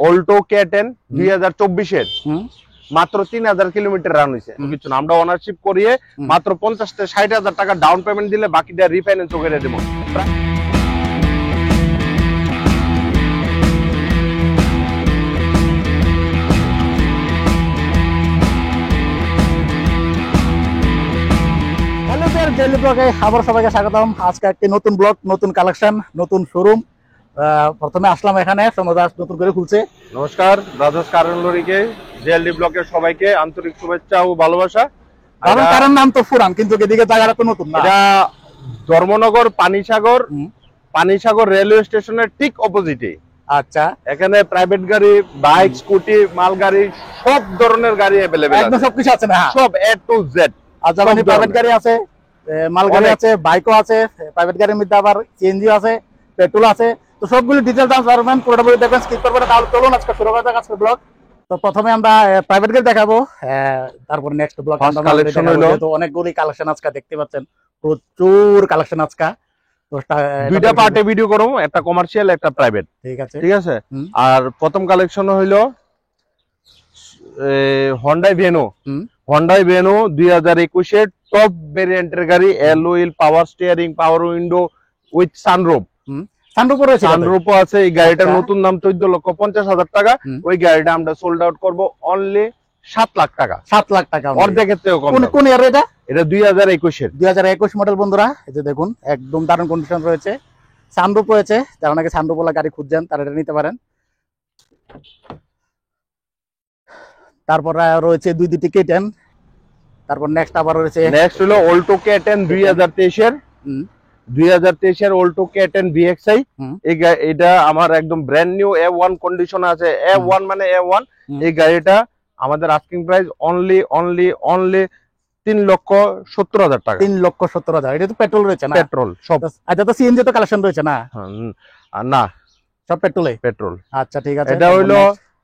Alto K10 2024 মাত্র 3000 kilometre run হয়েছে। কিছু না, আমরা ওনারশিপ করিয়ে মাত্র 50 থেকে 60,000 টাকা ডাউন পেমেন্ট দিলে বাকিটা রিফাইন্যান্স করে দেব। ডেইলি ব্লগে আবার সবাইকে স্বাগতম। আজকে একটি নতুন ব্লগ, নতুন কালেকশন, নতুন শোরুম। প্রথমে আসলাম এখানে সমদাস নতুন করে খুলছে। নমস্কার, রাজেশ কারণলরিকে জেএলডি ব্লকের সবাইকে আন্তরিক শুভেচ্ছা ও ভালোবাসা। কারণ নাম তো পুরান, কিন্তু এদিকে জায়গাটা তো নতুন না। এটা ধর্মনগর পানিসাগর রেলওয়ে স্টেশনের ঠিক অপোজিটে। আচ্ছা, এখানে প্রাইভেট গাড়ি, বাইক, স্কুটি, মাল গাড়ি, সব ধরনের গাড়ি अवेलेबल আছে। একদম সবকিছু আছে না? সব A to Z। আচ্ছা, মানে প্রাইভেট গাড়ি আছে, মাল গাড়ি আছে, বাইকও আছে, প্রাইভেট গাড়ির মধ্যে আবার সিএনজি আছে, পেট্রোল আছে। তো সবগুলো ডিটেইলস জানবেন, পুরোটা বই দেখবেন, স্কিপ করবেন না। তাহলে চলুন আজকে শুরু করা যাক আজকের ব্লগ। তো প্রথমে আমরা প্রাইভেট গাড়ি দেখাবো, তারপর নেক্সট ব্লগ আমরা কালেকশন হলো। তো অনেকগুলি কালেকশন আজকে দেখতে পাচ্ছেন, প্রচুর কালেকশন আজকে। দুইটা পার্টে ভিডিও করব, একটা কমার্শিয়াল, একটা প্রাইভেট। ঠিক আছে। আর প্রথম কালেকশন হইলো হন্ডাই ভেনো 2021 এর টপ ভেরিয়েন্টের গাড়ি, অ্যালুইল, power steering, power window with sunroof. Sunroof আছে। এই গাড়িটার নতুন দাম 14,50,000 টাকা। ওই গাড়িটা আমরা সোল্ড আউট করব অনলি 7 লাখ টাকা। 7 লাখ টাকা অর্ধেকের থেকেও কম। কোন ইয়ার এটা? এটা 2021 মডেল বন্ধুরা। এই যে দেখুন, একদম দারুণ কন্ডিশন রয়েছে, সানরুফ রয়েছে। যারা নাকি সানরুফ ওয়ালা গাড়ি খুঁজছেন তারা এটা নিতে পারেন। তারপর রয়েছে দুইটি K10। তারপর নেক্সট আবার রয়েছে, নেক্সট হলো অল্টো K10 2023 এর অল্টো K10 VXI। এটা আমার একদম ব্র্যান্ড নিউ A1 কন্ডিশন আছে। A1 মানে A1। এই গাড়িটা আমাদের আস্কিং প্রাইস অনলি 3,70,000 টাকা। 3,70,000। এটা তো পেট্রোল রয়েছে না? পেট্রোল সব। আচ্ছা, তো সিএনজি তো কালেকশন রয়েছে না? না, সব পেট্রোলে। পেট্রোল। আচ্ছা, ঠিক আছে। এটা হইলো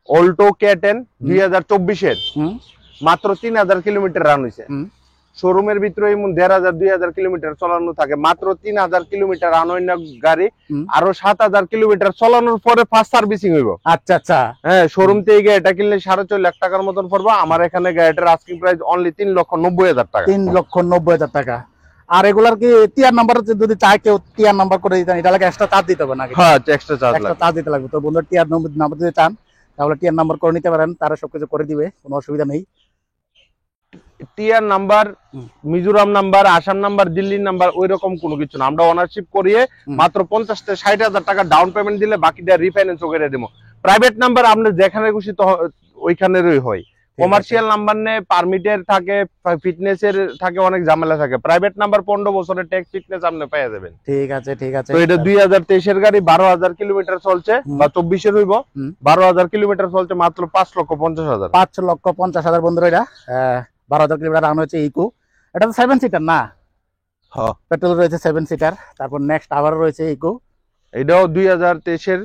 অল্টো K10 2024 এর মাত্র 3000 কিলোমিটার রান হয়েছে। শোরুমের ভিতরে এমন 1,500-2,000 কিলোমিটার চালানো থাকে। মাত্র 3000 কিলোমিটার রান হইনা গাড়ি, আরো 7,000 কিলোমিটার চালানোর পরে ফার্স্ট সার্ভিসিং হইব। আচ্ছা আচ্ছা। হ্যাঁ, শোরুম থেকে এটা কিনলে 4.5 লাখ টাকার মতন পড়বে। আমার এখানে গাড়িটার আস্কিং প্রাইস অনলি 3,90,000 টাকা। 3,90,000 টাকা। আর রেগুলার কি টিআর নাম্বার যদি চায় কেউ টিআর নাম্বার করে দিতেন, এটা লাগে এক্সট্রা চার্জ দিতে হবে নাকি? হ্যাঁ, এক্সট্রা চার্জ দিতে লাগবে। তো বন্ধুরা, টিআর নাম্বার যদি চান তাহলে টিআর নাম্বার করে নিতে পারেন, তারা সবকিছু করে দিবে, কোনো অসুবিধা নেই। TR number, Mizoram number, Assam number, দিল্লির নাম্বার ওই রকম কোনো কিছু না। আমরা ওনারশিপ করিয়ে মাত্র 50 থেকে 60,000 টাকা ডাউন পেমেন্ট দিলে বাকিটা রিফাইন্যান্স করে দেবো। প্রাইভেট নাম্বার আপনি যেখানে খুশি তো ওইখানেরই হয়। কমার্শিয়াল নাম্বার নে পারমিটের থাকে, ফিটনেসের থাকে, অনেক ঝামেলা থাকে। প্রাইভেট নাম্বার 15 বছরের ট্যাক্স ফিটনেস আপনি পেয়ে যাবেন। ঠিক আছে, ঠিক আছে। তো এটা 2023 এর গাড়ি, 12,000 কিলোমিটার চলছে, বা 24 এর হইব। 12,000 কিলোমিটার চলছে, মাত্র 5,50,000। 5,50,000 বন্ধুরা। এটা 12,000 কিলোমিটার রান হয়েছে। ইকো, এটা তো 7 সিটার না? হ্যাঁ, পেট্রোল রয়েছে 7 সিটার। তারপর নেক্সট আবার রয়েছে ইকো। এটাও 2023 এর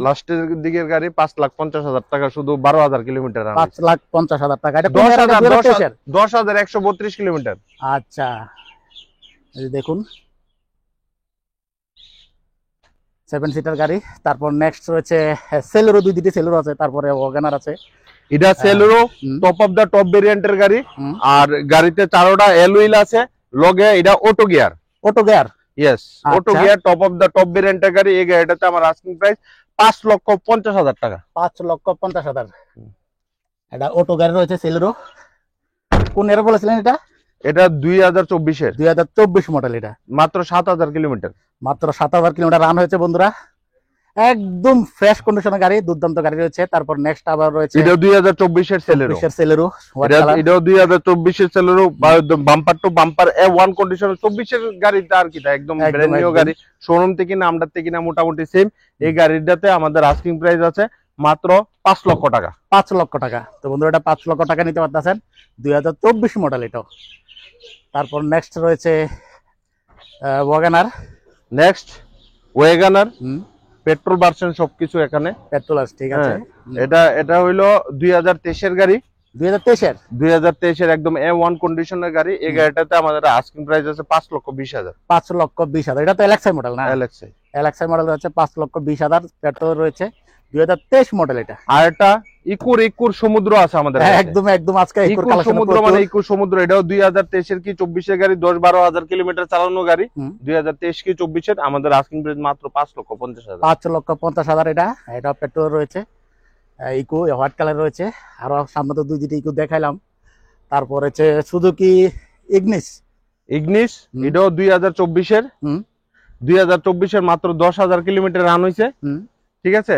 লাস্টের দিকের গাড়ি, 5,50,000 টাকা, শুধু 12,000 কিলোমিটার। 5,50,000 টাকা। এটা 10,132 কিলোমিটার। আচ্ছা, এই দেখুন 7 সিটার গাড়ি। তারপর নেক্সট রয়েছে সেলেরো, দুটি সেলেরো আছে। তারপরে ওয়াগনার আছে। এটা Celerio top of the top ভেরিয়েন্টের গাড়ি। আর গাড়িতে 4টা অ্যালুইল আছে লগে। এটা auto gear. Yes, auto gear, top of the top ভেরিয়েন্টের গাড়ি। এই গাড়িটাতে আমার আস্কিং প্রাইস 5,50,000 টাকা। 5,50,000। এটা অটো গাড়ি রয়েছে সেলেরো। কোন এর বলেছিলেন এটা? এটা 2024 এর 2024 মডেল। এটা মাত্র 7,000 কিলোমিটার। মাত্র 7,000 কিলোমিটার রান হয়েছে বন্ধুরা। একদম ফ্রেশ কন্ডিশনের গাড়ি, দুর্দান্ত গাড়ি রয়েছে। তারপর নেক্সট আবার রয়েছে, এটা 2024 এর সেলেরো। এটাও 2024 এর Celerio, bumper to bumper A1 condition. 24 এর গাড়িটা আর কি একদম ব্র্যান্ড নিউ গাড়ি। শোরুম থেকে না আমদার থেকে না মোটামুটি সেম। এই গাড়িটাতে আমাদের আস্কিং প্রাইস আছে মাত্র 5 লক্ষ টাকা। 5 লক্ষ টাকা। তো বন্ধুরা, এটা 5 লক্ষ টাকা নিতে পারতেছেন। 2024 মডেল এটাও। তারপর নেক্সট রয়েছে ওয়াগনার। পেট্রোল ভার্সন সবকিছু এখানে পেট্রোল আছে। ঠিক আছে। এটা হইলো 2023 এর গাড়ি। 2023 এর একদম A1 কন্ডিশনের গাড়ি। এই গাড়িটাতে আমাদের আস্কিং প্রাইস আছে 5,20,000। 5,20,000। এটা তো এলএক্সআই মডেল না? এলএক্সআই মডেল হচ্ছে 5,20,000। পেট্রোল রয়েছে, 2023 মডেল এটা। আর এটা ইকুর সমুদ্র আছে আমাদের কাছে। একদম একদম আজকে ইকুর ইকুর কালেকশন সমুদ্র মানে ইকুর সমুদ্র, এটাও 2023 এর কি 24 এর গাড়ি, 10-12 হাজার কিলোমিটার চালানো গাড়ি। 2023 কি 24 এর, আমাদের আস্কিং প্রাইস মাত্র 5,50,000। 5,50,000 এটা পেট্রোল রয়েছে, ইকো হোয়াইট কালার রয়েছে। আরো সামনে তো দুইটা ইকো দেখাইলাম। তারপর হচ্ছে সুজুকি ইগনিস। এটাও 2024 এর, 2024 এর মাত্র 10,000 কিলোমিটার রান হইছে। ঠিক আছে,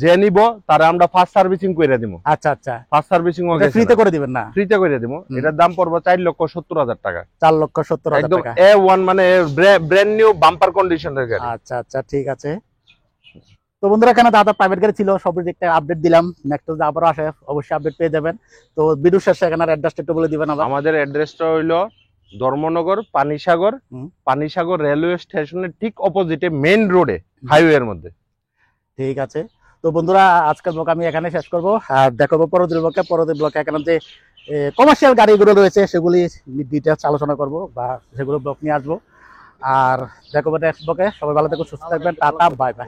যে নিব তারা আমরা ফার্স্ট সার্ভিসিং করে দিব। আচ্ছা আচ্ছা, ফার্স্ট সার্ভিসিং ফ্রিতে করে দিবেন না? ফ্রিতে করে দিব। এটার দাম পড়বে 4,70,000 টাকা। 4,70,000 একদম টাকা, A1 মানে ব্র্যান্ড নিউ বাম্পার কন্ডিশনের গাড়ি। আচ্ছা আচ্ছা, ঠিক আছে। তো বন্ধুরা, এখানে দাদা প্রাইভেট গাড়ি ছিল, সব একটা আপডেট দিলাম। নেক্সট যদি আবারও আসে অবশ্যই আপডেট পেয়ে যাবেন। তো ভিডিও শেষে এখানে অ্যাড্রেসটা একটু বলে দিবেন আবার। আমাদের অ্যাড্রেসটা হইলো ধর্মনগর পানিসাগর রেলওয়ে স্টেশনের ঠিক অপোজিটে, মেইন রোডে, হাইওয়ে এর মধ্যে। ঠিক আছে। তো বন্ধুরা, আজকের ব্লগ আমি এখানে শেষ করবো, আর দেখাবো পরবর্তী ব্লকে এখানে যে কমার্শিয়াল গাড়িগুলো রয়েছে সেগুলি ডিটেলস আলোচনা করব, বা সেগুলো ব্লগ নিয়ে আসবো। আর দেখাবো নেক্সট ব্লকে। সবাই ভালো থাকুন, সুস্থ থাকবেন, টাটা, বাই বাই।